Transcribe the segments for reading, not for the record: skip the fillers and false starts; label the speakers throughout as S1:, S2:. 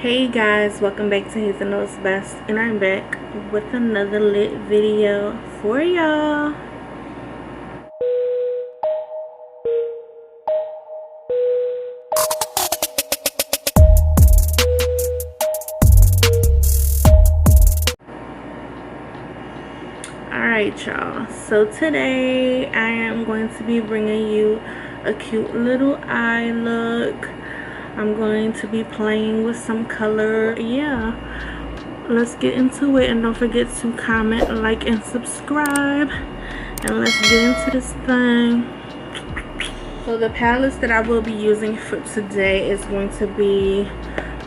S1: Hey guys, welcome back to Hazelnote's Best, and I'm back with another lit video for y'all. Alright y'all, so today I am going to be bringing you a cute little eye look. I'm going to be playing with some color. Yeah, let's get into it, and don't forget to comment, like, and subscribe, and let's get into this thing. So the palettes that I will be using for today is going to be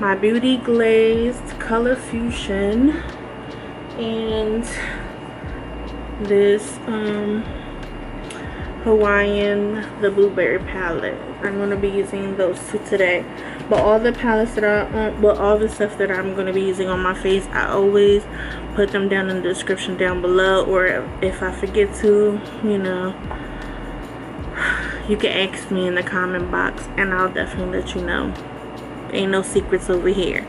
S1: my Beauty Glazed Color Fusion and this Hawaiian the Blueberry palette. I'm going to be using those two today, but all the palettes that all the stuff that I'm going to be using on my face, I always put them down in the description down below, or if I forget to, you know, you can ask me in the comment box and I'll definitely let you know. Ain't no secrets over here.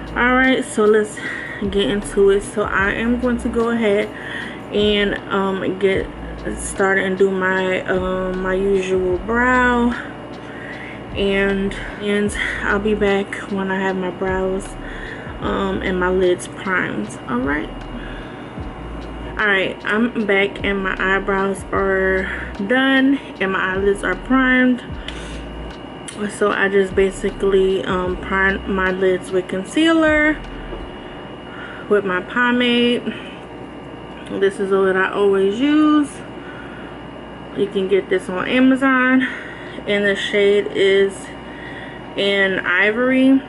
S1: Alright, so let's get into it. So I am going to go ahead and get started and do my my usual brow, and I'll be back when I have my brows and my lids primed. Alright, I'm back and my eyebrows are done and my eyelids are primed. So I just basically primed my lids with concealer with my pomade. This is what I always use. You can get this on Amazon, and the shade is in Ivory.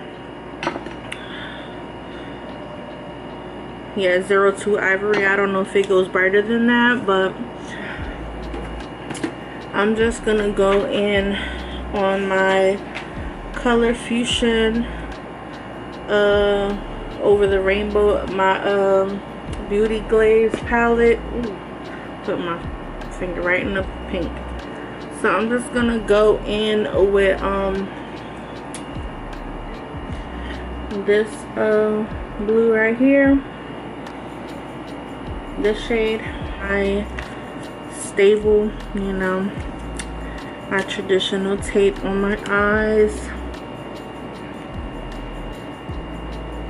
S1: Yeah, 02 Ivory. I don't know if it goes brighter than that, but I'm just gonna go in on my Color Fusion over the rainbow, my Beauty Glaze palette. Ooh, put my finger right in the pink. So I'm just gonna go in with this blue right here, this shade, my stable, you know, my traditional tape on my eyes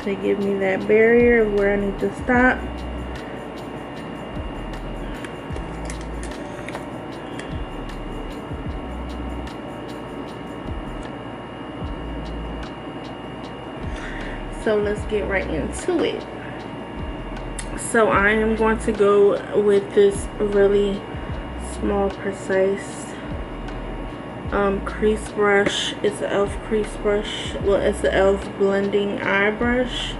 S1: to give me that barrier of where I need to stop. So let's get right into it. So I am going to go with this really small, precise crease brush. It's an e.l.f. crease brush. Well, it's an e.l.f. blending eye brush,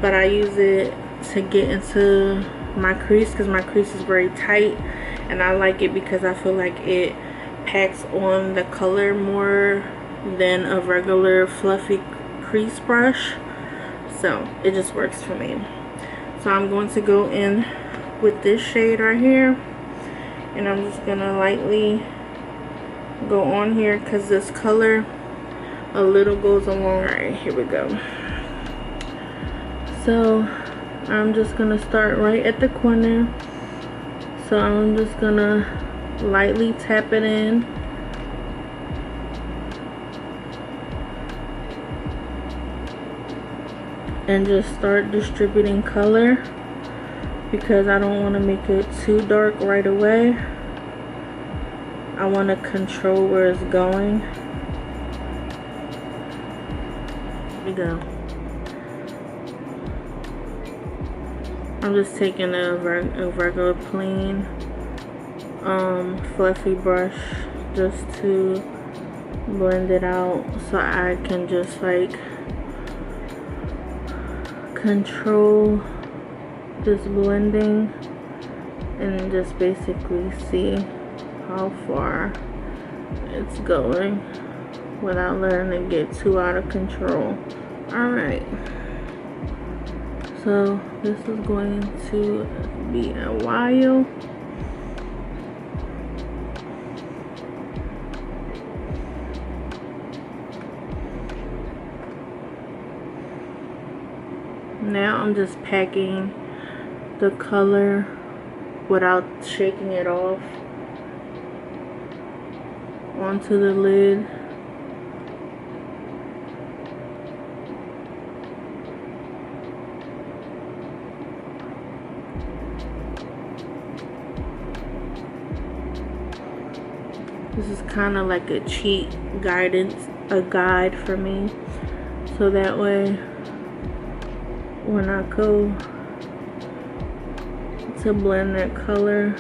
S1: but I use it to get into my crease because my crease is very tight, and I like it because I feel like it packs on the color more than a regular fluffy crease brush. So it just works for me. So I'm going to go in with this shade right here, and I'm just gonna lightly go on here because this color a little goes along. Alright, here we go. So I'm just gonna start right at the corner. So I'm just gonna lightly tap it in. And just start distributing color because I don't want to make it too dark right away. I want to control where it's going. Here we go. I'm just taking a regular plain fluffy brush just to blend it out, so I can just like control this blending and just basically see how far it's going without letting it get too out of control. Alright, so this is going to be a while. Now I'm just packing the color without shaking it off onto the lid. This is kind of like a cheat guide for me, so that way when I go to blend that color,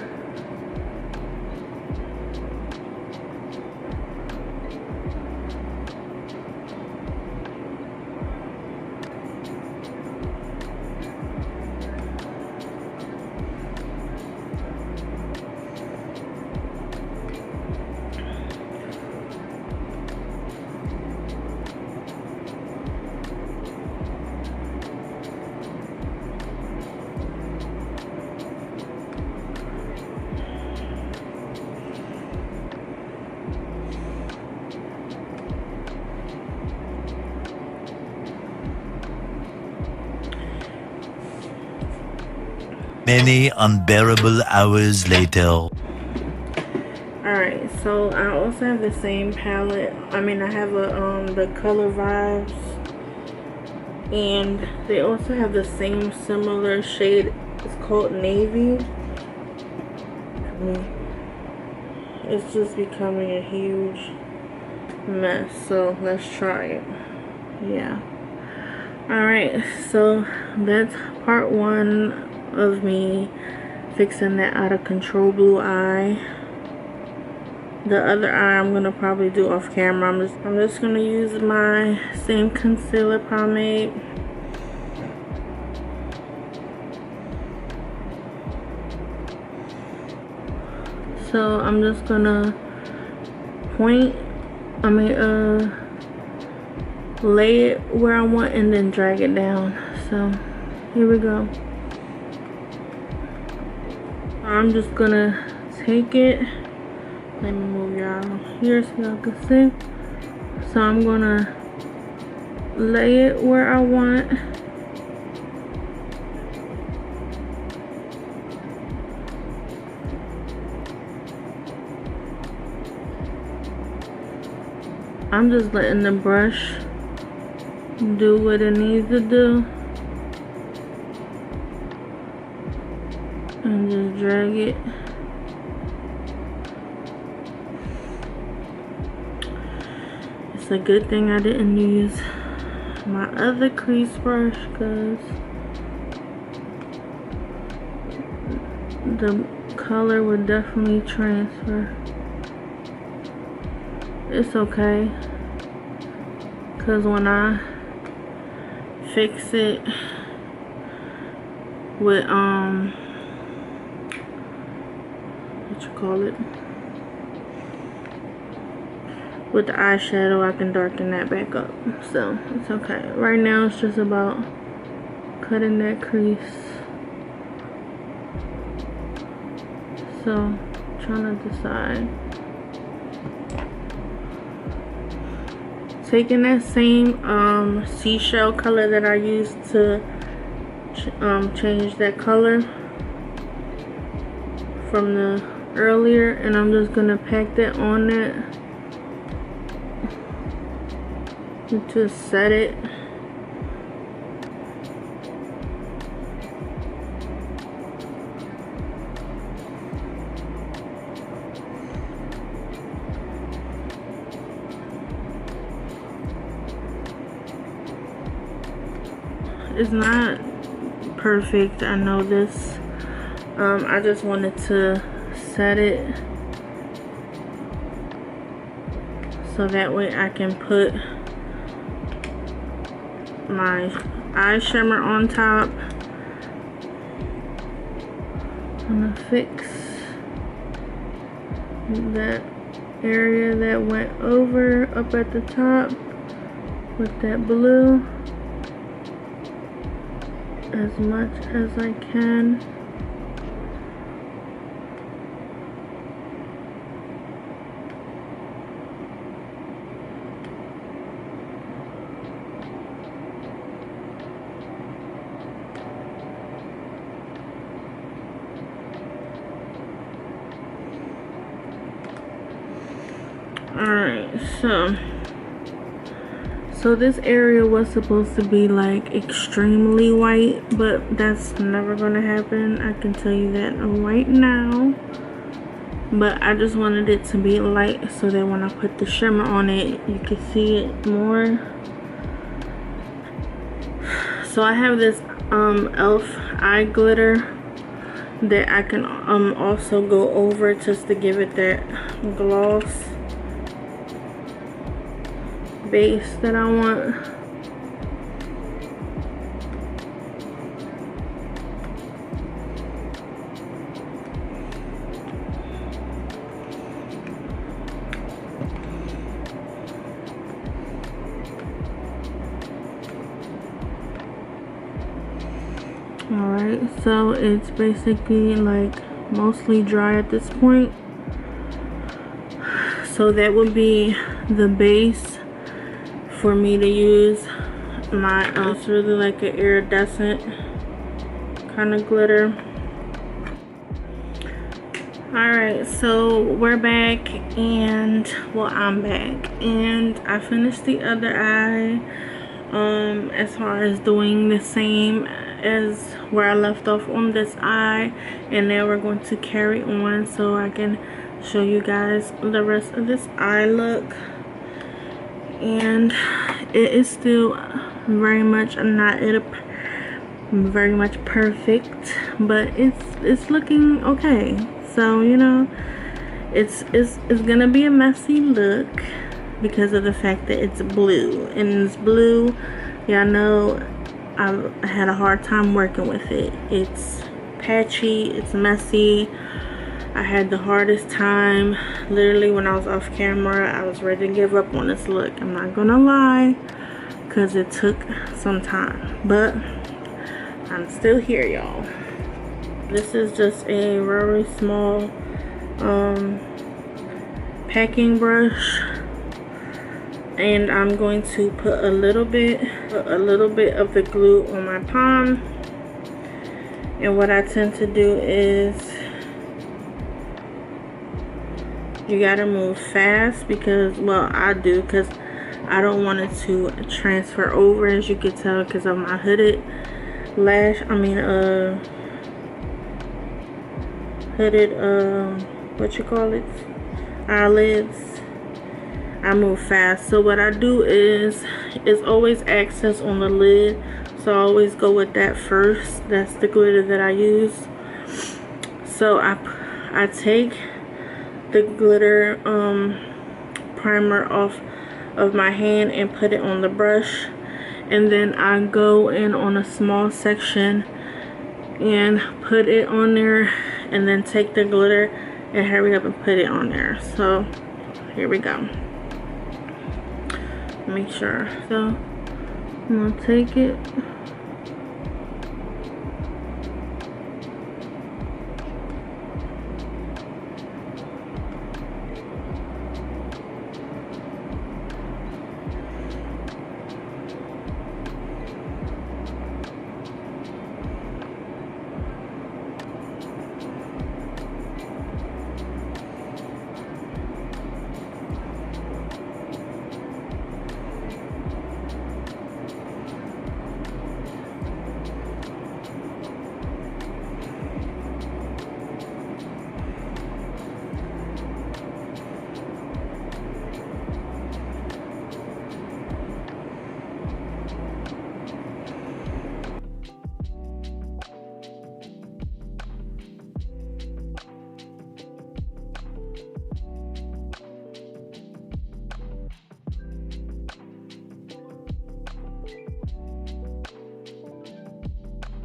S2: Many unbearable hours later.
S1: Alright, so I also have the same palette. I mean, I have the Color Vibes, and they also have the same similar shade. It's called Navy. It's just becoming a huge mess, so let's try it. Yeah. Alright, so that's part one of me fixing that out of control blue eye. The other eye I'm gonna probably do off camera. I'm just gonna use my same concealer pomade. So I'm just gonna lay it where I want and then drag it down. So here we go. I'm just gonna take it. Let me move y'all here so y'all can see. So I'm gonna lay it where I want. I'm just letting the brush do what it needs to do. And just drag it. It's a good thing I didn't use my other crease brush, because the color would definitely transfer. It's okay, because when I fix it with with the eyeshadow, I can darken that back up, so it's okay. Right now it's just about cutting that crease. So trying to decide, taking that same seashell color that I used to change that color from the earlier, and I'm just gonna pack that on that to set it. It's not perfect, I know this. I just wanted to set it so that way I can put my eye shimmer on top. I'm gonna fix that area that went over up at the top with that blue as much as I can. Alright, so this area was supposed to be like extremely white, but that's never gonna happen. I can tell you that right now. But I just wanted it to be light so that when I put the shimmer on it, you can see it more. So I have this e.l.f. eye glitter that I can also go over just to give it that gloss base that I want. Alright, so it's basically like mostly dry at this point. So that would be the base for me to use my it's really like an iridescent kind of glitter. Alright, so we're back, and well, I'm back, and I finished the other eye as far as doing the same as where I left off on this eye, and now we're going to carry on so I can show you guys the rest of this eye look. And it is still very much not very much perfect, but it's looking okay. So, you know, it's gonna be a messy look because of the fact that it's blue, and it's blue, y'all know I had a hard time working with it. It's patchy, it's messy. I had the hardest time. Literally, when I was off camera, I was ready to give up on this look. I'm not gonna lie, because it took some time, but I'm still here, y'all. This is just a very small packing brush, and I'm going to put a little bit of the glue on my palm. And what I tend to do is, you gotta move fast, because, well, I do, because I don't want it to transfer over, as you can tell, because of my hooded what you call it, eyelids. I move fast. So what I do is, it's always access on the lid, so I always go with that first. That's the glitter that I use. So I take the glitter primer off of my hand and put it on the brush, and then I go in on a small section and put it on there, and then take the glitter and hurry up and put it on there. So here we go. Make sure. So I'm gonna take it.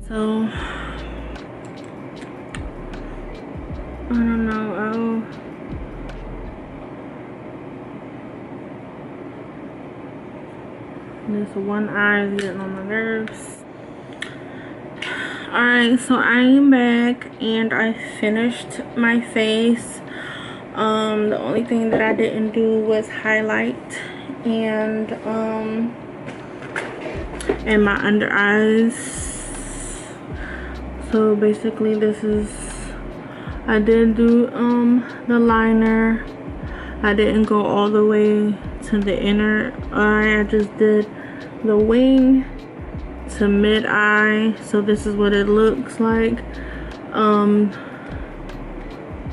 S1: So I don't know. This one eye is getting on my nerves. Alright, so I am back, and I finished my face. The only thing that I didn't do was highlight and my under eyes. So basically, this is, I did do the liner, I didn't go all the way to the inner eye. I just did the wing to mid eye. So this is what it looks like.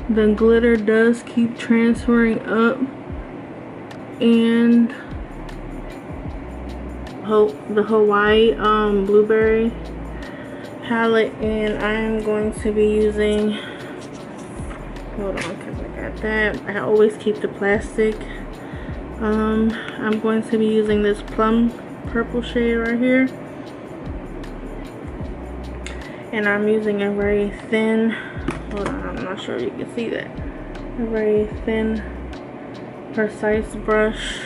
S1: The glitter does keep transferring up, and the Hawaii blueberry palette, and I am going to be using, hold on, because I got that. I always keep the plastic. I'm going to be using this plum purple shade right here, and I'm using a very thin, hold on, I'm not sure if you can see that, a very thin precise brush.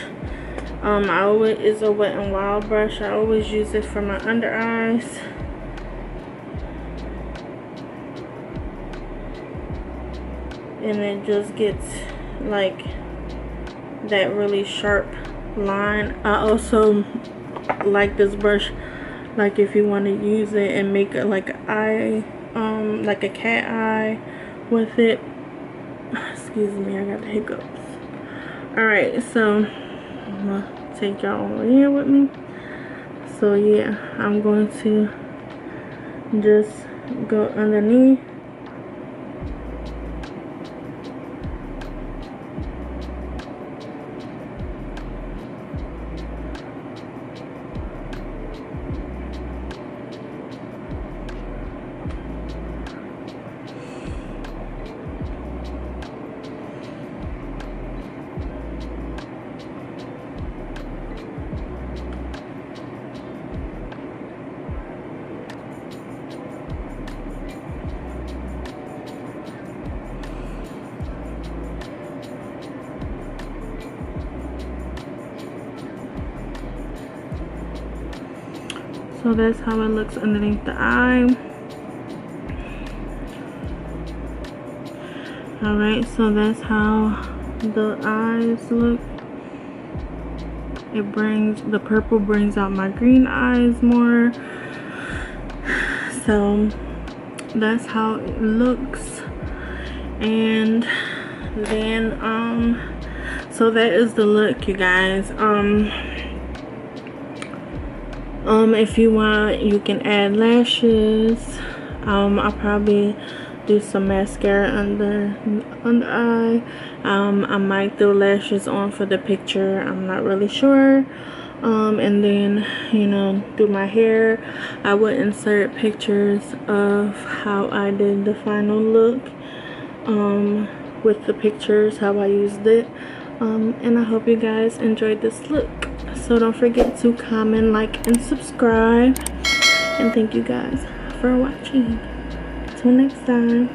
S1: It's a Wet n Wild brush. I always use it for my under eyes. And it just gets like that really sharp line. I also like this brush, like if you want to use it and make it like an eye, like a cat eye with it. Excuse me, I got the hiccups. Alright, so I'm gonna take y'all over here with me. So yeah, I'm going to just go underneath. So that's how it looks underneath the eye. Alright, so that's how the eyes look. The purple brings out my green eyes more. So that's how it looks. And then so that is the look, you guys. If you want, you can add lashes. I'll probably do some mascara under eye. I might throw lashes on for the picture. I'm not really sure. And then, you know, do my hair. I would insert pictures of how I did the final look, with the pictures, how I used it. And I hope you guys enjoyed this look. So don't forget to comment, like, and subscribe. And thank you guys for watching. Till next time.